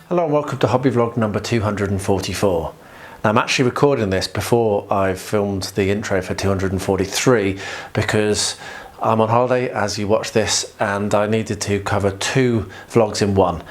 Hello and welcome to Hobby Vlog number 244. Now I'm actually recording this before I've filmed the intro for 243 because I'm on holiday as you watch this and I needed to cover two vlogs in one.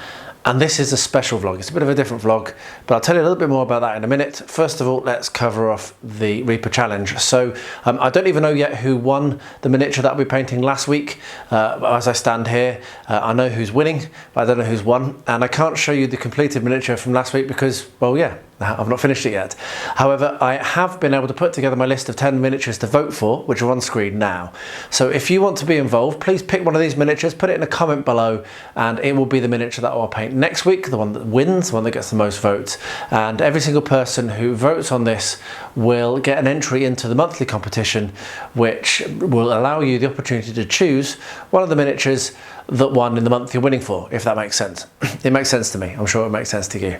And this is a special vlog. It's a bit of a different vlog, but I'll tell you a little bit more about that in a minute. First of all, let's cover off the Reaper Challenge. So I don't even know yet who won the miniature that I'll be painting last week. As I stand here, I know who's winning, but I don't know who's won. And I can't show you the completed miniature from last week because, well, yeah, I've not finished it yet. However, I have been able to put together my list of 10 miniatures to vote for, which are on screen now. So if you want to be involved, please pick one of these miniatures, put it in a comment below, and it will be the miniature that I'll paint next week, the one that wins, the one that gets the most votes. And every single person who votes on this will get an entry into the monthly competition, which will allow you the opportunity to choose one of the miniatures that won in the month you're winning for, if that makes sense. It makes sense to me. I'm sure it makes sense to you.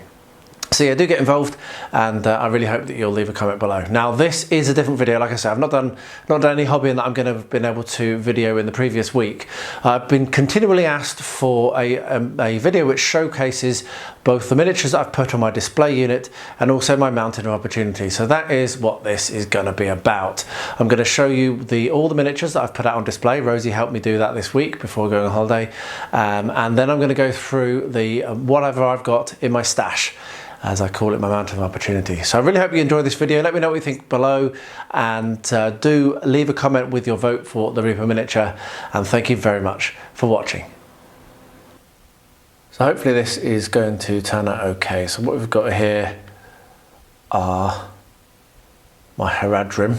So yeah, do get involved, and I really hope that you'll leave a comment below. Now this is a different video. Like I said, I've not done any hobbying that I'm going to have been able to video in the previous week. I've been continually asked for a video which showcases both the miniatures that I've put on my display unit and also my Mountain of Opportunity. So that is what this is going to be about. I'm going to show you all the miniatures that I've put out on display. Rosie helped me do that this week before going on holiday, and then I'm going to go through whatever I've got in my stash, as I call it, my Mountain of Opportunity. So I really hope you enjoy this video. Let me know what you think below, and do leave a comment with your vote for the Reaper miniature, and thank you very much for watching. So hopefully this is going to turn out okay. So what we've got here are my Haradrim.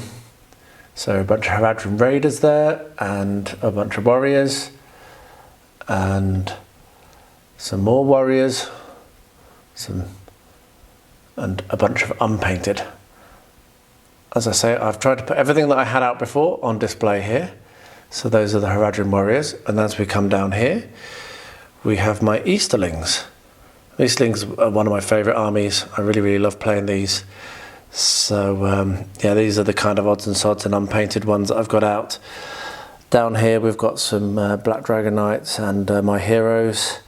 So a bunch of Haradrim Raiders there, and a bunch of warriors, and some more warriors, and a bunch of unpainted. As I say, I've tried to put everything that I had out before on display here. So those are the Haradrim warriors, and as we come down here, we have my Easterlings. Easterlings are one of my favourite armies. I really love playing these. So yeah, these are the kind of odds and sods and unpainted ones that I've got out. Down here we've got some Black Dragon Knights and my heroes.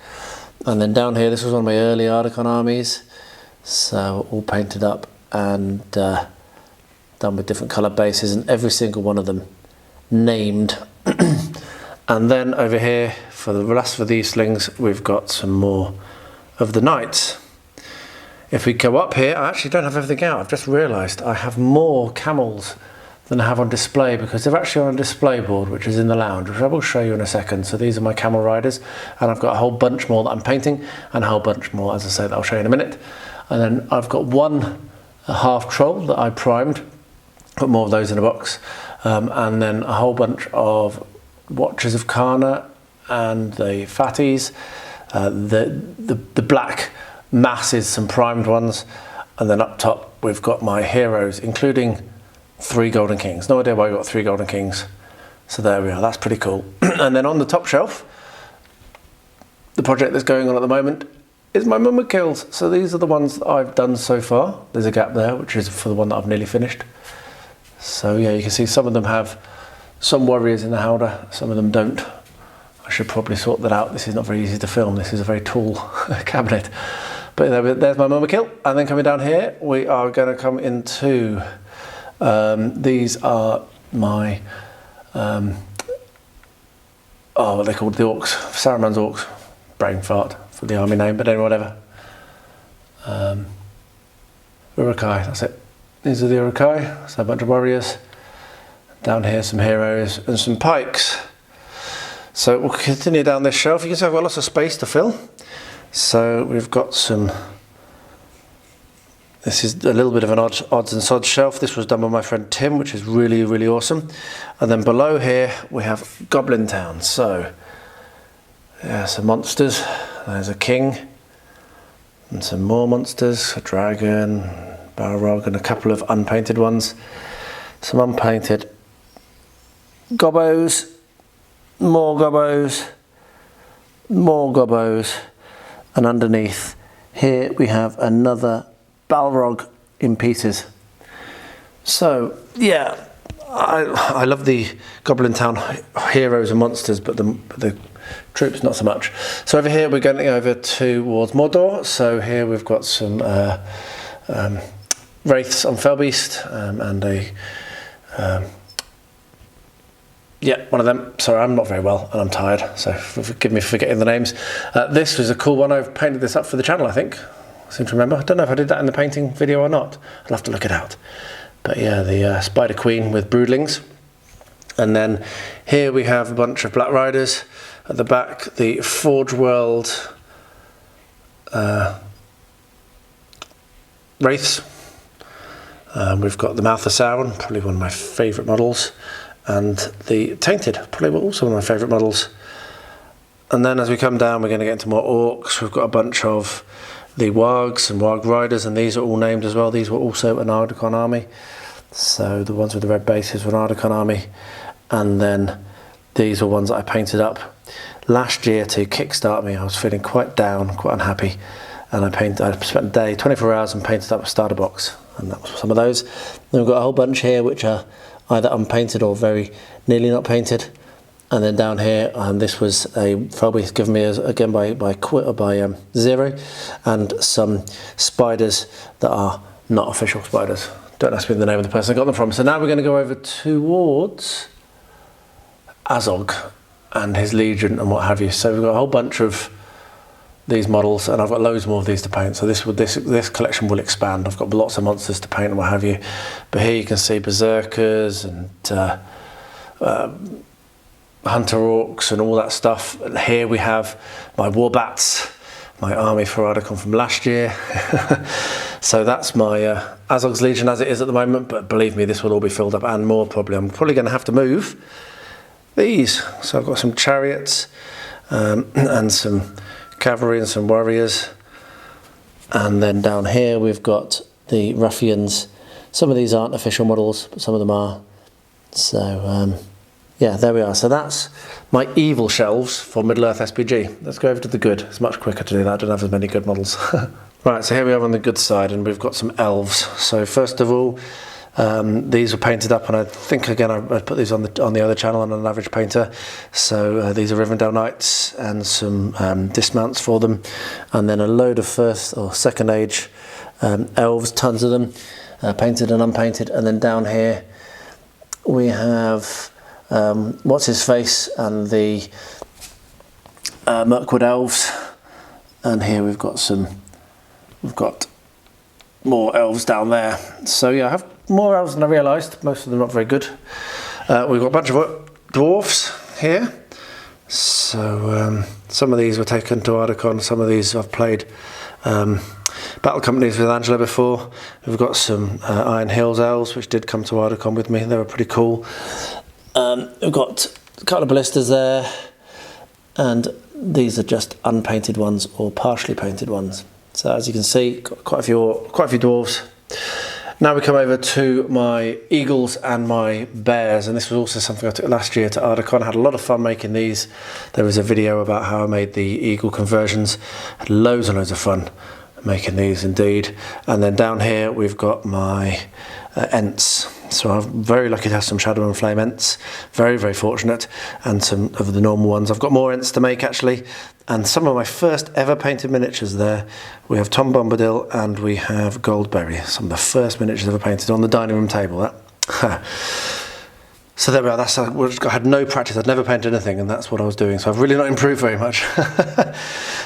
And then down here, this was one of my early Ardacon armies. So all painted up and done with different colour bases, and every single one of them named. And then over here, for the last of these slings, we've got some more of the knights. If we go up here, I actually don't have everything out. I've just realised I have more camels than I have on display, because they're actually on a display board which is in the lounge, which I will show you in a second. So these are my camel riders, and I've got a whole bunch more that I'm painting, and a whole bunch more, as I say, that I'll show you in a minute. And then I've got one half troll that I primed, put more of those in a box, and then a whole bunch of Watchers of Kana and the fatties, the black masses, some primed ones, and then up top we've got my heroes, including 3 Golden Kings. No idea why I got 3 Golden Kings. So there we are, that's pretty cool. And then on the top shelf, the project that's going on at the moment is my Mumma kills. So these are the ones that I've done so far. There's a gap there, which is for the one that I've nearly finished. So yeah, you can see some of them have some warriors in the howdah, some of them don't. I should probably sort that out. This is not very easy to film. This is a very tall cabinet. But there's my Mumma kill. And then coming down here, we are going to come into, these are my, what are they called? The orcs, Saruman's orcs. Brain fart for the army name, but anyway, whatever. Urukai, that's it. These are the Urukai, so a bunch of warriors. Down here some heroes and some pikes. So we'll continue down this shelf. You can see I've got lots of space to fill. So we've got some, this is a little bit of an odds and sods shelf. This was done by my friend Tim, which is really awesome. And then below here we have Goblin Town. So yeah, some monsters. There's a king and some more monsters, a dragon, Balrog, and a couple of unpainted ones. Some unpainted gobbos, more gobbos, more gobbos, and underneath here we have another Balrog in pieces. So yeah, I love the Goblin Town heroes and monsters, but the troops not so much. So over here we're going over towards Mordor. So here we've got some wraiths on Felbeast and a yeah, one of them. Sorry, I'm not very well and I'm tired, so forgive me for forgetting the names. This was a cool one. I've painted this up for the channel, I think. I seem to remember. I don't know if I did that in the painting video or not. I'll have to look it out. But yeah, the Spider Queen with broodlings. And then here we have a bunch of Black Riders. At the back, the Forge World Wraiths. We've got the Mouth of Sauron, probably one of my favourite models. And the Tainted, probably also one of my favourite models. And then as we come down, we're going to get into more orcs. We've got a bunch of the Wargs and Warg Riders, and these are all named as well. These were also an Ardacon army. So the ones with the red bases were an Ardacon army. And then these were ones that I painted up last year to kickstart me. I was feeling quite down, quite unhappy. And I spent a day, 24 hours, and painted up a starter box. And that was some of those. Then we've got a whole bunch here which are either unpainted or very nearly not painted. And then down here, this was a Felbeast given me again by Zero, and some spiders that are not official spiders. Don't ask me the name of the person I got them from. So now we're going to go over towards Azog and his Legion and what have you. So we've got a whole bunch of these models, and I've got loads more of these to paint. So this collection will expand. I've got lots of monsters to paint and what have you. But here you can see Berserkers and Hunter Orcs and all that stuff. And here we have my Warbats, my army for Ardacon from last year. So that's my Azog's Legion as it is at the moment, but believe me, this will all be filled up and more probably. I'm probably going to have to move these. So I've got some chariots and some cavalry and some warriors. And then down here we've got the ruffians. Some of these aren't official models, but some of them are. So yeah, there we are. So that's my evil shelves for Middle-earth SBG. Let's go over to the good. It's much quicker to do that. I don't have as many good models. Right, so here we are on the good side, and we've got some elves. So first of all, these were painted up, and I think again I put these on the other channel on an average painter. So these are Rivendell Knights and some dismounts for them, and then a load of first or second age elves, tons of them, painted and unpainted. And then down here we have what's his face and the Mirkwood elves, and here we've got more elves down there. So yeah, I have more elves than I realised. Most of them not very good. We've got a bunch of dwarfs here. So some of these were taken to Ardacon. Some of these I've played battle companies with Angela before. We've got some Iron Hills elves which did come to Ardacon with me. They were pretty cool. We've got a couple of ballistas there, and these are just unpainted ones or partially painted ones. So as you can see, got quite a few dwarves. Now we come over to my eagles and my bears, and this was also something I took last year to Ardacon. I had a lot of fun making these. There was a video about how I made the eagle conversions. Had loads and loads of fun making these indeed. And then down here we've got my Ents. So I'm very lucky to have some Shadow and Flame Ents. Very, very fortunate. And some of the normal ones. I've got more Ents to make actually. And some of my first ever painted miniatures there. We have Tom Bombadil and we have Goldberry. Some of the first miniatures ever painted on the dining room table. That. So there we are. I had no practice. I'd never painted anything, and that's what I was doing. So I've really not improved very much.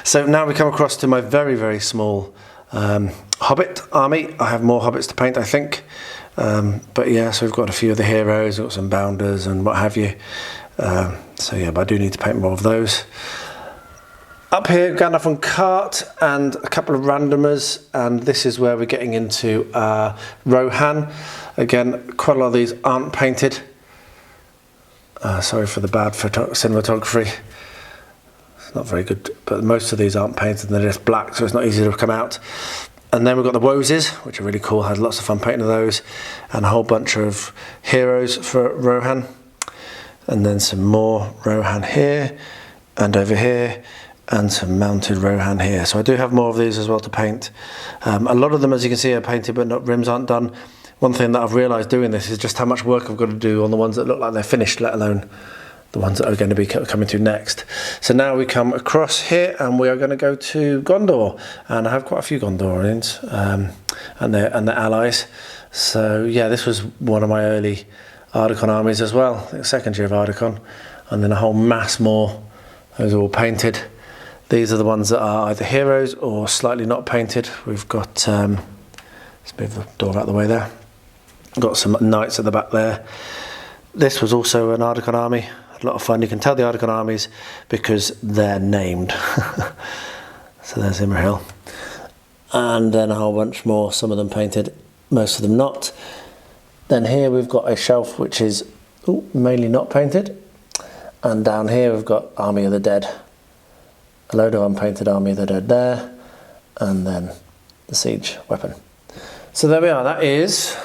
So now we come across to my very, very small Hobbit army. I have more Hobbits to paint, I think. But yeah, so we've got a few of the heroes, we've got some bounders and what have you. So yeah, but I do need to paint more of those. Up here, Gandalf on cart and a couple of randomers, and this is where we're getting into Rohan. Again, quite a lot of these aren't painted. Sorry for the bad cinematography. It's not very good, but most of these aren't painted and they're just black, so it's not easy to come out. And then we've got the Wozes, which are really cool. I had lots of fun painting those, and a whole bunch of heroes for Rohan. And then some more Rohan here and over here. and some mounted Rohan here. So I do have more of these as well to paint. A lot of them, as you can see, are painted, but rims aren't done. One thing that I've realised doing this is just how much work I've got to do on the ones that look like they're finished, let alone the ones that are going to be coming to next. So now we come across here and we are going to go to Gondor, and I have quite a few Gondorians and their allies. So yeah, this was one of my early Ardacon armies as well, I think second year of Ardacon, and then a whole mass more. Those are all painted. These are the ones that are either heroes or slightly not painted. We've got, let's move the door out of the way there. Got some knights at the back there. This was also an Ardacon army. A lot of fun. You can tell the Ardacon armies because they're named. So there's Imrahil. And then a whole bunch more, some of them painted, most of them not. Then here we've got a shelf which is mainly not painted. And down here we've got Army of the Dead. A load of unpainted Army of the Dead there. And then the siege weapon. So there we are. That is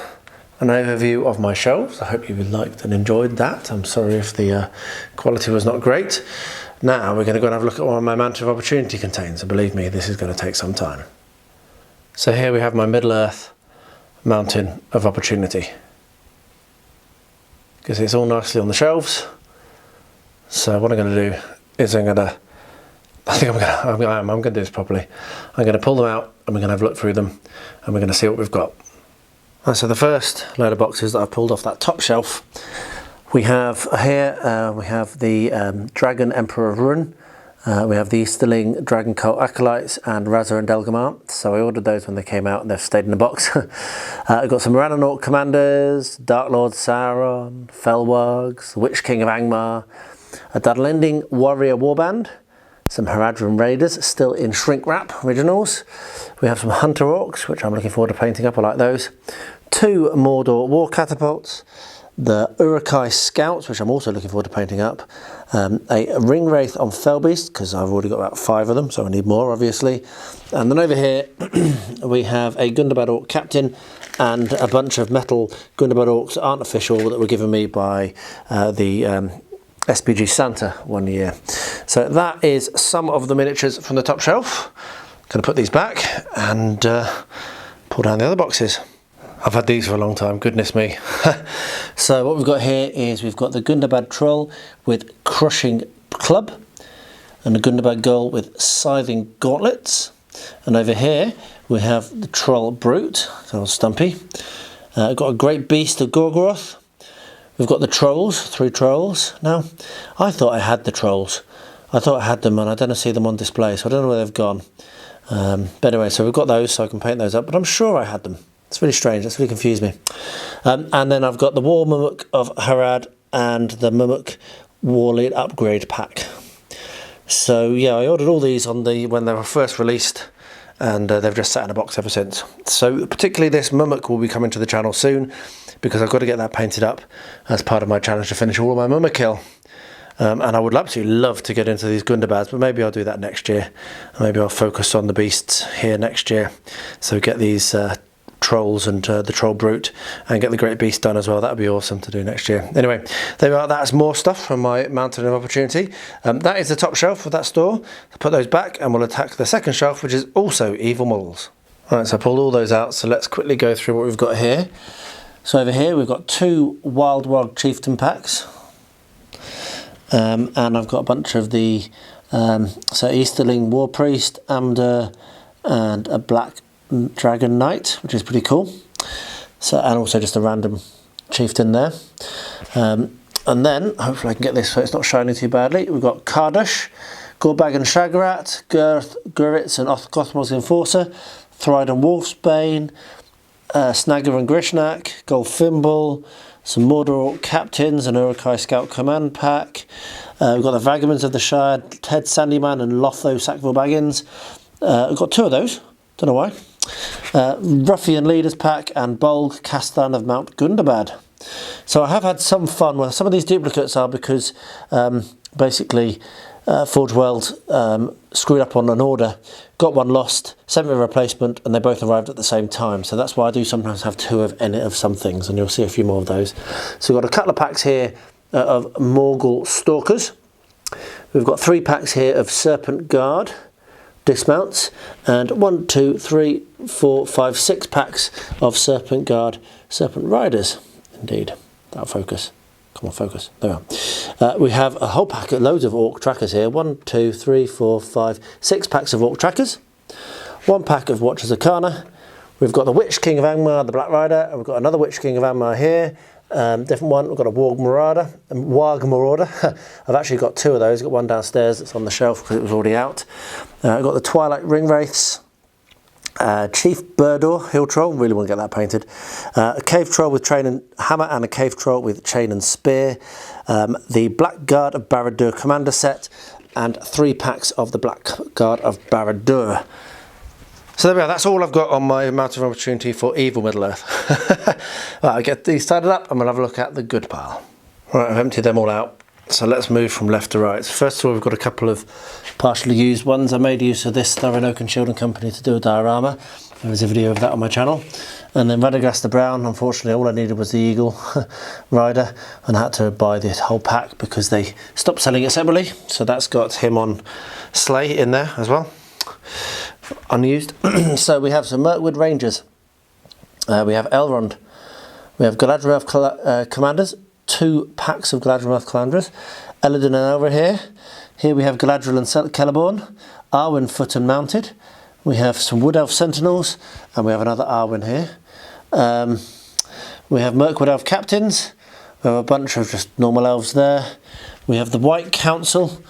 an overview of my shelves. I hope you liked and enjoyed that. I'm sorry if the quality was not great. Now we're going to go and have a look at what my Mountain of Opportunity contains, and believe me, this is going to take some time. So here we have my Middle-earth Mountain of Opportunity. You can see it's all nicely on the shelves. So what I'm going to do is I'm going to do this properly. I'm going to pull them out and we're going to have a look through them and we're going to see what we've got. So the first load of boxes that I've pulled off that top shelf, we have here, we have the Dragon Emperor of Run, we have the Easterling Dragon Cult Acolytes and Razor and Delgamar. So I ordered those when they came out and they've stayed in the box. I've got some Rananort Commanders, Dark Lord Sauron, Felwargs, Witch King of Angmar, a Dunlending Warrior Warband, some Haradrim Raiders still in shrink wrap originals. We have some Hunter Orcs, which I'm looking forward to painting up. I like those. 2 Mordor War Catapults, the Uruk-hai Scouts, which I'm also looking forward to painting up, a Ringwraith on Felbeast, because I've already got about 5 of them, so I need more obviously. And then over here we have a Gundabad Orc Captain and a bunch of metal Gundabad Orcs that aren't official, that were given me by the SBG Santa one year. So that is some of the miniatures from the top shelf. Going to put these back and pull down the other boxes. I've had these for a long time, goodness me. So what we've got here is we've got the Gundabad Troll with Crushing Club and the Gundabad Gull with Scything Gauntlets. And over here we have the Troll Brute, so Stumpy. Got a Great Beast of Gorgoroth. We've got the Trolls, 3 Trolls. Now, I thought I had the Trolls. I thought I had them and I don't see them on display, so I don't know where they've gone. But anyway, so we've got those, so I can paint those up, but I'm sure I had them. It's really strange, that's really confused me. And then I've got the War Mumuk of Harad and the Mumuk Warlead Upgrade Pack. So yeah, I ordered all these on when they were first released, and they've just sat in a box ever since. So particularly this Mumuk will be coming to the channel soon, because I've got to get that painted up as part of my challenge to finish all of my Mumuk kill. And I would absolutely love to get into these Gundabads, but maybe I'll do that next year. Maybe I'll focus on the beasts here next year. So get these Trolls and the Troll Brute and get the Great Beast done as well. That would be awesome to do next year. Anyway, there we are. That's more stuff from my Mountain of Opportunity. That is the top shelf of that store. I'll put those back and we'll attack the second shelf, which is also evil models. Alright, so I pulled all those out. So let's quickly go through what we've got here. So over here we've got 2 Wild Wog Chieftain packs. And I've got a bunch of the so Easterling War Priest, Amdur, and a Black Dragon Knight, which is pretty cool. So, and also just a random chieftain there. And then hopefully I can get this so it's not shining too badly. We've got Kardash, Gorbag and Shagrat, Girth, Guritz and Gothmog's Enforcer, Thride and Wolfsbane, Snagger and Grishnak, Golfimble, some Mordor Captains and Uruk-hai Scout Command Pack. We've got the Vagabonds of the Shire, Ted Sandyman and Lotho Sackville Baggins. We've got 2 of those, don't know why. Ruffian Leaders Pack and Bolg Castan of Mount Gundabad. So I have had some fun with some of these duplicates are because basically Forge World screwed up on an order, got one lost, sent me a replacement, and they both arrived at the same time. So that's why I do sometimes have 2 of any of some things, and you'll see a few more of those. So we've got a couple of packs here of Morgul Stalkers. We've got 3 packs here of Serpent Guard dismounts, and 1, 2, 3, 4, 5, 6 packs of Serpent Guard Serpent Riders. Indeed, that'll focus. Come on, focus. There we are. We have a whole pack of loads of Orc trackers here. 1, 2, 3, 4, 5, 6 packs of Orc trackers. 1 pack of Watchers Arcana. We've got the Witch King of Angmar, the Black Rider, and we've got another Witch King of Angmar here. Different one. We've got a Warg Marauder. I've actually got 2 of those. I've got one downstairs that's on the shelf because it was already out. I've got the Twilight Ring Wraiths. Chief Burdor Hill Troll, really want to get that painted. A Cave Troll with Chain and Hammer and a Cave Troll with Chain and Spear. The Blackguard of Barad-dûr Commander set, and 3 packs of the Blackguard of Barad-dûr. So there we are, that's all I've got on my Mountain of Opportunity for Evil Middle-earth. Right, I'll get these started up and we'll have a look at the good pile. Right, I've emptied them all out, so let's move from left to right. So first of all, we've got a couple of partially used ones. I made use of this Thurrock Oak and Shielding Company to do a diorama. There's a video of that on my channel. And then Radagast the Brown, unfortunately all I needed was the Eagle Rider, and I had to buy this whole pack because they stopped selling it separately. So that's got him on sleigh in there as well, unused. So we have some Mirkwood Rangers, we have Elrond, we have Galadriel Commanders, 2 packs of Galadriel Commanders, Eladin and Elra here. Here we have Galadriel and Celeborn, Arwen Foot and Mounted. We have some Wood Elf Sentinels, and we have another Arwen here. We have Mirkwood Elf Captains. We have a bunch of just normal elves there. We have the White Council,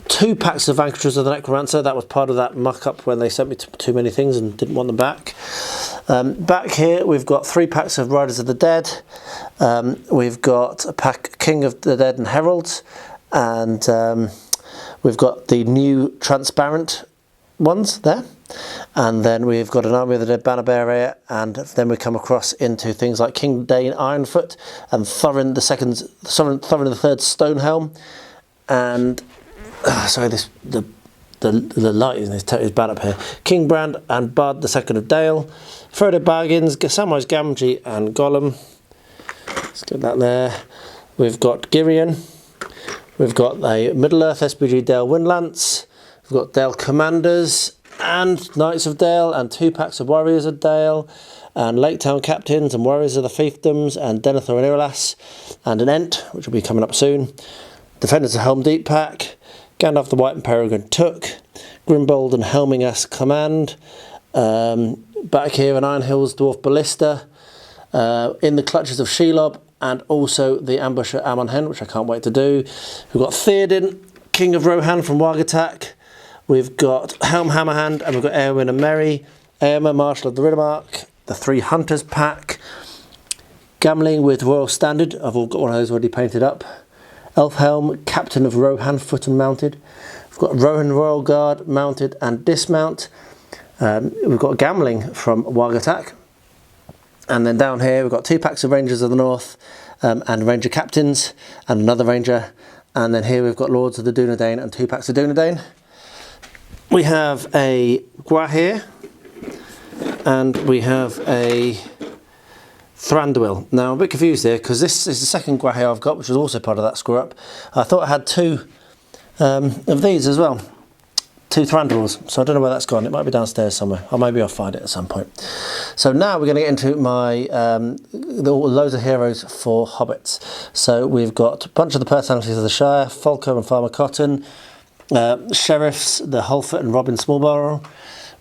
2 packs of Vanquishers of the Necromancer. That was part of that muck-up when they sent me too many things and didn't want them back. Back here we've got 3 packs of Riders of the Dead. We've got a pack King of the Dead and Heralds, and we've got the new transparent ones there. And then we've got an Army of the Dead Banner Bearer, and then we come across into things like King Dane Ironfoot and Thorin the Third Stonehelm, and sorry, the light is bad up here. King Brand and Bard the Second of Dale, Frodo Baggins, Samwise Gamgee and Gollum. Let's get that there. We've got Girion. We've got a Middle-earth SBG Dale Windlance. We've got Dale Commanders and Knights of Dale, and 2 packs of Warriors of Dale, and Lake Town Captains and Warriors of the Fiefdoms, and Denethor and Irolas, and an Ent, which will be coming up soon. Defenders of Helm Deep pack, Gandalf the White and Peregrine Took, Grimbold and Helming-esque Command. Back here an Iron Hills Dwarf Ballista, In the Clutches of Shelob, and also the Ambusher Amon-Hen, which I can't wait to do. We've got Theoden, King of Rohan from Wargatak. We've got Helm Hammerhand, and we've got Eowyn and Merry, Eomer, Marshal of the Riddermark, the 3 Hunters pack, Gamling with Royal Standard. I've all got one of those already painted up. Elfhelm, Captain of Rohan, Foot and Mounted. We've got Rohan Royal Guard, Mounted and Dismount. We've got Gamling from Wargatak. And then down here we've got 2 packs of Rangers of the North, and Ranger Captains, and another Ranger. And then here we've got Lords of the Dunedain and 2 packs of Dunedain. We have a Gwahir, and we have a Thranduil. Now I'm a bit confused here because this is the second Gwahir I've got, which was also part of that screw up. I thought I had 2 of these as well, 2 Thranduils, so I don't know where that's gone. It might be downstairs somewhere, or maybe I'll find it at some point. So now we're going to get into my loads of heroes for Hobbits. So we've got a bunch of the personalities of the Shire, Falco and Farmer Cotton, Sheriffs, the Holfoot and Robin Smallborough.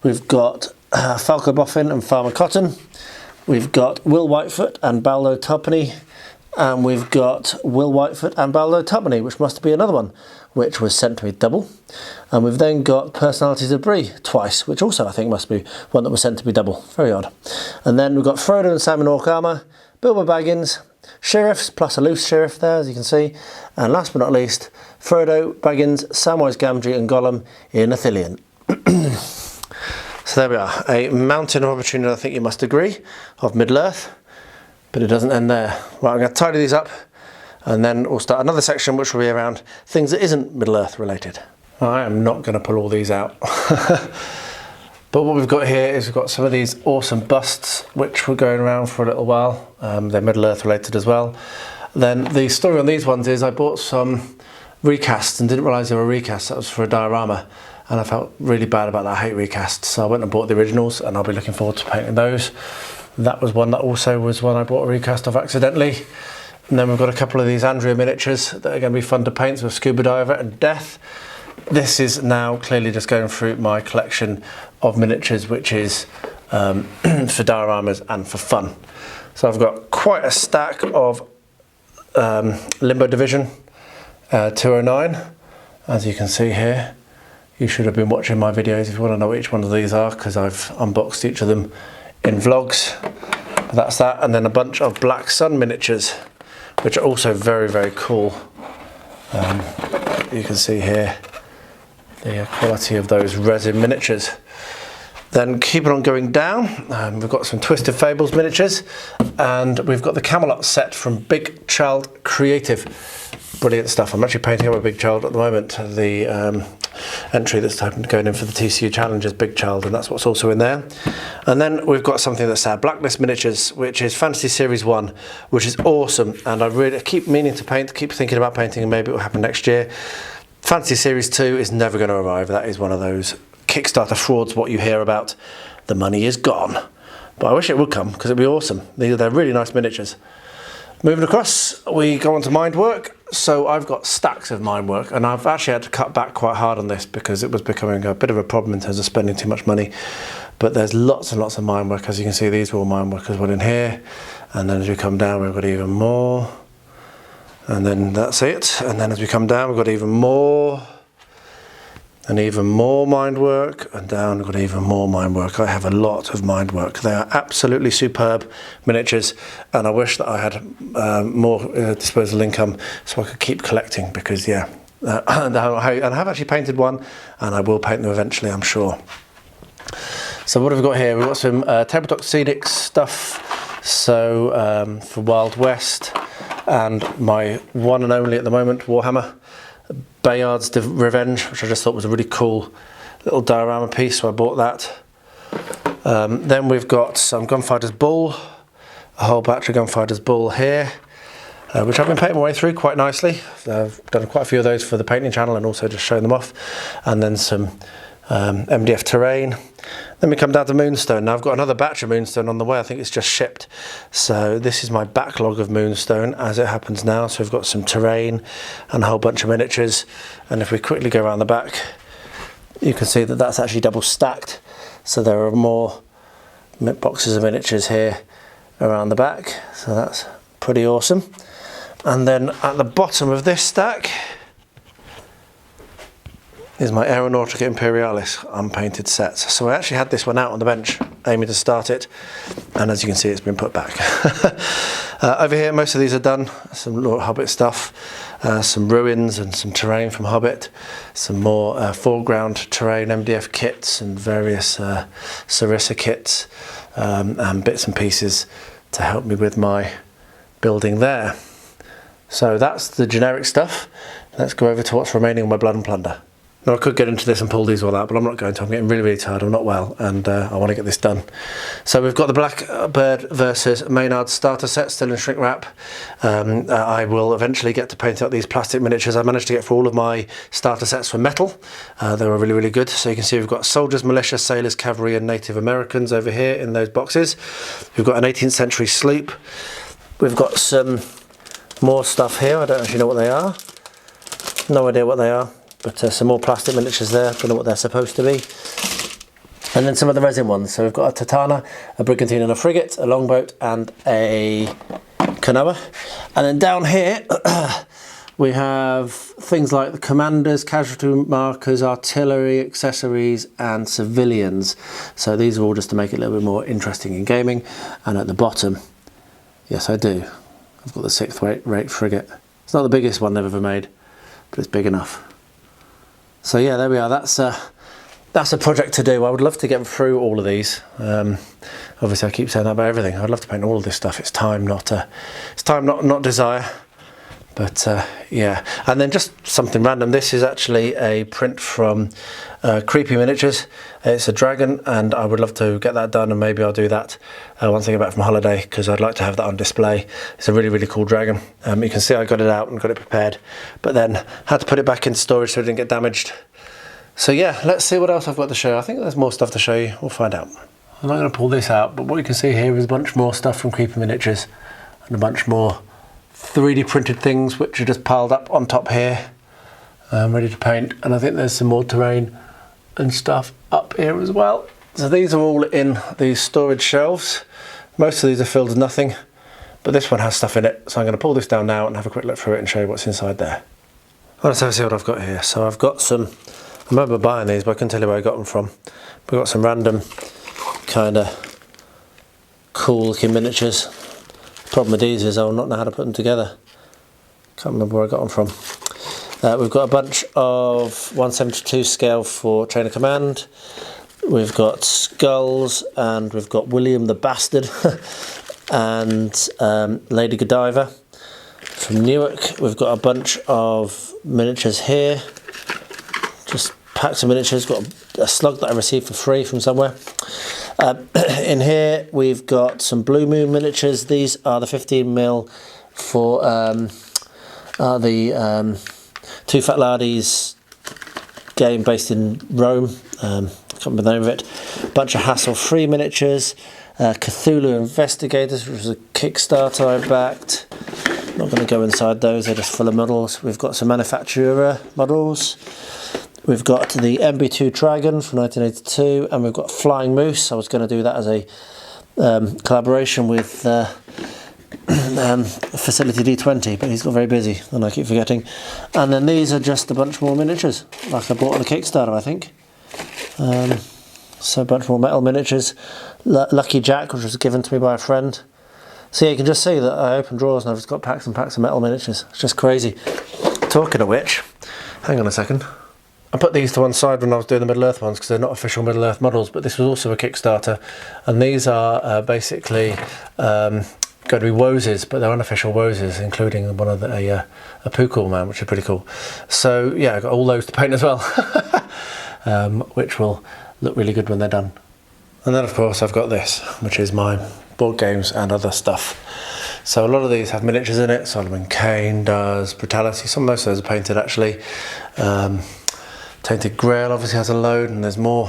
We've got Falco Boffin and Farmer Cotton. We've got Will Whitefoot and Baldo Tuppenny. And we've got Will Whitefoot and Baldo Tuppenny, which must be another one, which was sent to me double. And we've then got Personalities of Bree twice, which also I think must be one that was sent to me double. Very odd. And then we've got Frodo and Sam in Orc Armour, Bilbo Baggins, Sheriffs, plus a loose Sheriff there, as you can see. And last but not least, Frodo, Baggins, Samwise Gamgee and Gollum in Ithilien. So there we are, a Mountain of Opportunity, I think you must agree, of Middle-earth. But it doesn't end there. Right, I'm going to tidy these up, and then we'll start another section which will be around things that isn't Middle-earth related. I am not going to pull all these out. But what we've got here is we've got some of these awesome busts which were going around for a little while. They're Middle-earth related as well. Then the story on these ones is I bought some recasts and didn't realise they were recasts. That was for a diorama, and I felt really bad about that. I hate recasts, so I went and bought the originals, and I'll be looking forward to painting those. That was one that also was one I bought a recast of accidentally. And then we've got a couple of these Andrea miniatures that are going to be fun to paint with Scuba Diver and Death. This is now clearly just going through my collection of miniatures, which is for dioramas and for fun. So I've got quite a stack of Limbo Division 209, as you can see here. You should have been watching my videos if you want to know what each one of these are, because I've unboxed each of them in vlogs. But that's that, and then a bunch of Black Sun miniatures, which are also very, very cool. You can see here the quality of those resin miniatures. Then keeping on going down, we've got some Twisted Fables miniatures, and we've got the Camelot set from Big Child Creative. Brilliant stuff. I'm actually painting up a Big Child at the moment. The entry that's going in for the TCU challenge is Big Child, and that's what's also in there. And then we've got something that's our Blacklist miniatures, which is Fantasy Series 1, which is awesome, and I keep meaning to paint, keep thinking about painting, and maybe it will happen next year. Fantasy Series 2 is never going to arrive. That is one of those Kickstarter frauds, what you hear about. The money is gone. But I wish it would come, because it'd be awesome. They're really nice miniatures. Moving across, we go on to mind work. So I've got stacks of mind work, and I've actually had to cut back quite hard on this because it was becoming a bit of a problem in terms of spending too much money. But there's lots and lots of mind work. As you can see, these are all mind work as well in here. And then as we come down, we've got even more. And then that's it. And then as we come down, we've got even more. And even more mind work, and down we've got even more mind work. I have a lot of mind work. They are absolutely superb miniatures, and I wish that I had more disposable income so I could keep collecting, because yeah, and I have actually painted one, and I will paint them eventually, I'm sure. So what have we got here? We've got some Tabletop Scenic stuff, so for Wild West, and my one and only at the moment, Warhammer. Bayard's Revenge, which I just thought was a really cool little diorama piece, so I bought that. Then we've got some Gunfighter's Bull, a whole batch of Gunfighter's Bull here, which I've been painting my way through quite nicely. I've done quite a few of those for the painting channel and also just showing them off. And then some MDF terrain. Then we come down to Moonstone. Now I've got another batch of Moonstone on the way. I think it's just shipped. So this is my backlog of Moonstone as it happens now. So we've got some terrain and a whole bunch of miniatures. And if we quickly go around the back, you can see that that's actually double stacked. So there are more boxes of miniatures here around the back. So that's pretty awesome. And then at the bottom of this stack is my Aeronautica Imperialis unpainted sets. So I actually had this one out on the bench, aiming to start it, and as you can see, it's been put back. Over here, most of these are done. Some Lord Hobbit stuff, some ruins and some terrain from Hobbit, some more foreground terrain MDF kits and various Sarissa kits, and bits and pieces to help me with my building there. So that's the generic stuff. Let's go over to what's remaining on my Blood and Plunder. Now I could get into this and pull these all out, but I'm not going to. I'm getting really, really tired. I'm not well, and I want to get this done. So we've got the Blackbird versus Maynard starter set still in shrink wrap. I will eventually get to paint out these plastic miniatures. I managed to get through all of my starter sets for metal. They were really, really good. So you can see we've got soldiers, militia, sailors, cavalry, and Native Americans over here in those boxes. We've got an 18th century sloop. We've got some more stuff here. I don't actually know what they are. No idea what they are. But some more plastic miniatures there, don't know what they're supposed to be. And then some of the resin ones. So we've got a Tatana, a Brigantine and a Frigate, a Longboat and a Canoa. And then down here we have things like the commanders, casualty markers, artillery, accessories and civilians. So these are all just to make it a little bit more interesting in gaming. And at the bottom, yes I do, I've got the 6th rate Frigate. It's not the biggest one they've ever made, but it's big enough. So yeah, there we are. That's a project to do. I would love to get through all of these. Obviously, I keep saying that about everything. I'd love to paint all of this stuff. It's time, not desire. But yeah, and then just something random. This is actually a print from Creepy Miniatures. It's a dragon, and I would love to get that done, and maybe I'll do that once I get back from holiday, because I'd like to have that on display. It's a really, really cool dragon. You can see I got it out and got it prepared, but then had to put it back into storage so it didn't get damaged. So yeah, let's see what else I've got to show you. I think there's more stuff to show you. We'll find out. I'm not going to pull this out, but what you can see here is a bunch more stuff from Creepy Miniatures, and a bunch more 3D printed things which are just piled up on top here, ready to paint. And I think there's some more terrain and stuff up here as well. So these are all in these storage shelves. Most of these are filled with nothing, but this one has stuff in it. So I'm going to pull this down now and have a quick look through it and show you what's inside there. Let's have a see what I've got here. So I've got some, I remember buying these, but I couldn't tell you where I got them from. We've got some random kind of cool looking miniatures. Problem with these is I will not know how to put them together. Can't remember where I got them from. We've got a bunch of 1/72 scale for Chain of Command. We've got skulls, and we've got William the Bastard and Lady Godiva from Newark. We've got a bunch of miniatures here, just packs of miniatures. Got a slug that I received for free from somewhere. In here we've got some Blue Moon miniatures. These are the 15mm for the Two Fat Laddies game based in Rome. I can't remember the name of it. A bunch of hassle-free miniatures. Cthulhu Investigators, which was a Kickstarter I backed. Not going to go inside those, they're just full of models. We've got some manufacturer models. We've got the MB2 Dragon from 1982, and we've got Flying Moose. I was going to do that as a collaboration with Facility D20, but he's got very busy and I keep forgetting. And then these are just a bunch more miniatures, like I bought on the Kickstarter, I think. So a bunch more metal miniatures. Lucky Jack, which was given to me by a friend. So yeah, you can just see that I opened drawers and I've just got packs and packs of metal miniatures. It's just crazy. Talking of which, hang on a second. I put these to one side when I was doing the Middle Earth ones because they're not official Middle Earth models, but this was also a Kickstarter, and these are basically going to be Woses, but they're unofficial Woses, including one of a Pukul man, which is pretty cool. So yeah, I've got all those to paint as well, which will look really good when they're done. And then of course I've got this, which is my board games and other stuff. So a lot of these have miniatures in it. Solomon Kane does, Brutality, some of most of those are painted actually. Tainted Grail obviously has a load, and there's more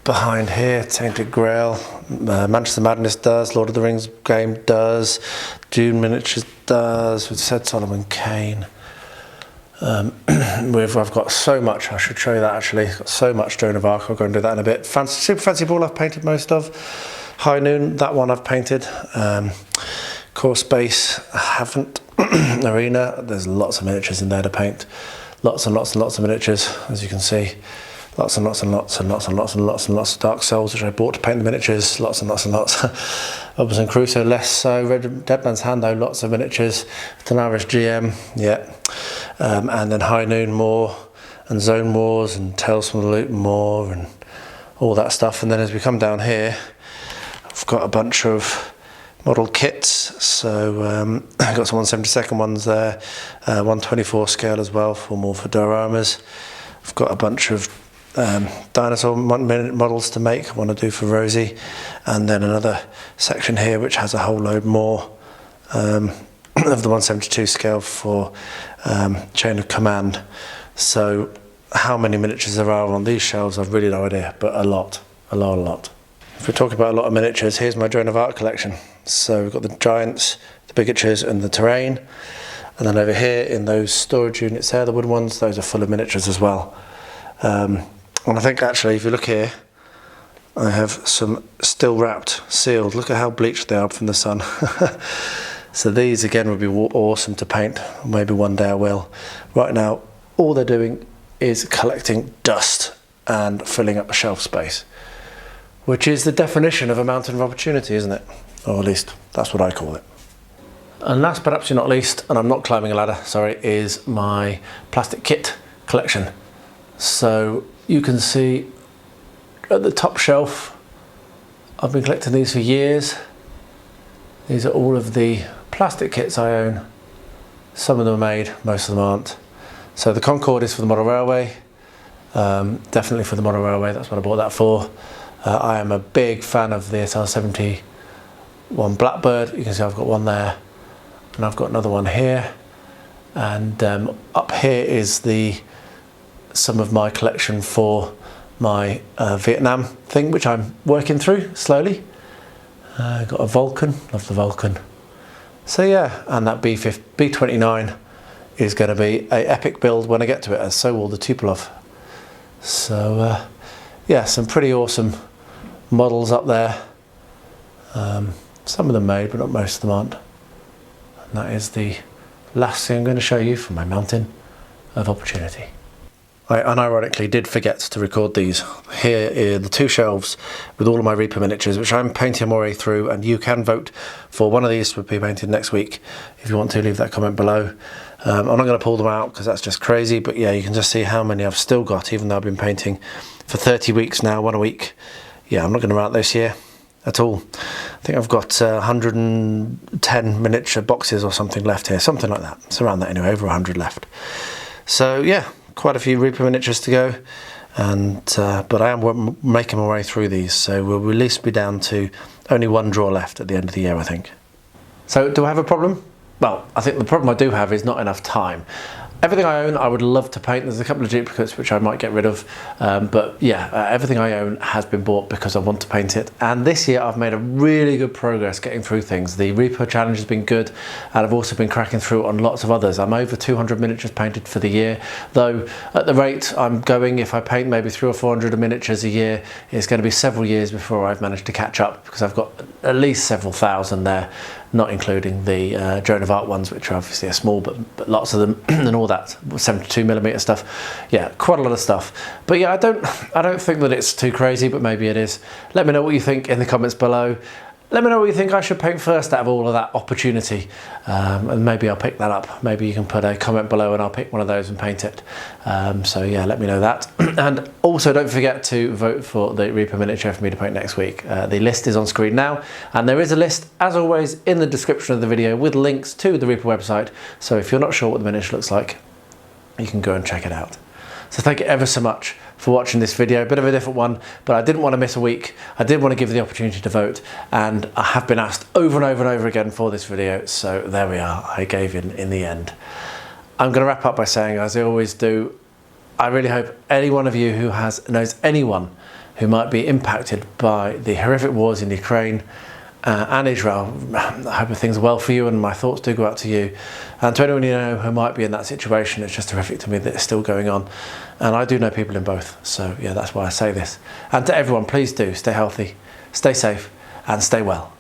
behind here. Tainted Grail, Manchester Madness does, Lord of the Rings game does, Dune Miniatures does, we've said Solomon Kane. I've got so much, I should show you that actually. I've got so much Joan of Arc, I'll go and do that in a bit. Super Fancy Ball I've painted most of. High Noon, that one I've painted. Core Space, I haven't. Arena, there's lots of miniatures in there to paint. Lots and lots and lots of miniatures, as you can see. Lots and lots and lots and lots and lots and lots and lots of Dark Souls, which I bought to paint the miniatures. Lots and lots and lots. Robinson Crusoe, less so. Dead Man's Hand, though, lots of miniatures. Daenerys GM, yeah. And then High Noon more, and Zone Wars, and Tales from the Loop more, and all that stuff. And then as we come down here, I've got a bunch of model kits, so I've got some 1/72 ones there, 1/24 scale as well for more for dioramas. I've got a bunch of dinosaur models to make, I want to do for Rosie, and then another section here which has a whole load more of the 1/72 scale for Chain of Command. So how many miniatures there are on these shelves I've really no idea, but a lot. If we're talking about a lot of miniatures, here's my Joan of Arc collection. So we've got the giants, the bigatures and the terrain, and then over here in those storage units there, the wood ones, those are full of miniatures as well. And I think actually if you look here, I have some still wrapped, sealed. Look at how bleached they are from the sun. So these again would be awesome to paint. Maybe one day I will. Right now all they're doing is collecting dust and filling up a shelf space, which is the definition of a mountain of opportunity, isn't it? Or at least that's what I call it. And last but absolutely not least, and I'm not climbing a ladder, sorry, is my plastic kit collection. So you can see at the top shelf, I've been collecting these for years. These are all of the plastic kits I own Some of them are made, most of them aren't. So the Concorde is for the model railway, definitely for the model railway, that's what I bought that for. I am a big fan of the SR71 Blackbird. You can see I've got one there, and I've got another one here. And up here is some of my collection for my Vietnam thing, which I'm working through slowly. Got a Vulcan, love the Vulcan. So yeah, and that B29 is going to be an epic build when I get to it, as so will the Tupolev. So yeah, some pretty awesome models up there. Some of them made, but not most of them aren't. And that is the last thing I'm going to show you from my Mountain of Opportunity. I unironically did forget to record these. Here are the 2 shelves with all of my Reaper miniatures, which I'm painting my way through, and you can vote for one of these to be painted next week. If you want to, leave that comment below. I'm not going to pull them out because that's just crazy, but yeah, you can just see how many I've still got, even though I've been painting for 30 weeks now, 1 a week. Yeah, I'm not going to run out this year at all. I think I've got 110 miniature boxes or something left here, something like that. It's around that anyway, over 100 left. So yeah, quite a few Reaper miniatures to go, and but I am making my way through these, so we'll at least be down to only 1 draw left at the end of the year, I think. So do I have a problem? Well, I think the problem I do have is not enough time. Everything I own I would love to paint. There's a couple of duplicates which I might get rid of, but yeah, everything I own has been bought because I want to paint it. And this year I've made a really good progress getting through things. The Reaper challenge has been good, and I've also been cracking through on lots of others. I'm over 200 miniatures painted for the year, though at the rate I'm going, if I paint maybe 300 or 400 miniatures a year, it's going to be several years before I've managed to catch up, because I've got at least several thousand there, not including the Joan of Arc ones, which are obviously are small, but lots of them, and all that 72mm stuff. Yeah, quite a lot of stuff. But yeah, I don't think that it's too crazy, but maybe it is. Let me know what you think in the comments below. Let me know what you think I should paint first out of all of that opportunity, and maybe I'll pick that up. Maybe you can put a comment below and I'll pick one of those and paint it. So yeah, let me know that. And also don't forget to vote for the Reaper miniature for me to paint next week. The list is on screen now, and there is a list, as always, in the description of the video with links to the Reaper website. So if you're not sure what the miniature looks like, you can go and check it out. So thank you ever so much for watching this video. A bit of a different one, but I didn't want to miss a week. I did want to give you the opportunity to vote, and I have been asked over and over and over again for this video, so there we are. I gave in the end. I'm going to wrap up by saying, as I always do, I really hope any one of you who knows anyone who might be impacted by the horrific wars in Ukraine and Israel, I hope things are well for you, and my thoughts do go out to you. And to anyone you know who might be in that situation, it's just horrific to me that it's still going on. And I do know people in both, so yeah, that's why I say this. And to everyone, please do stay healthy, stay safe, and stay well.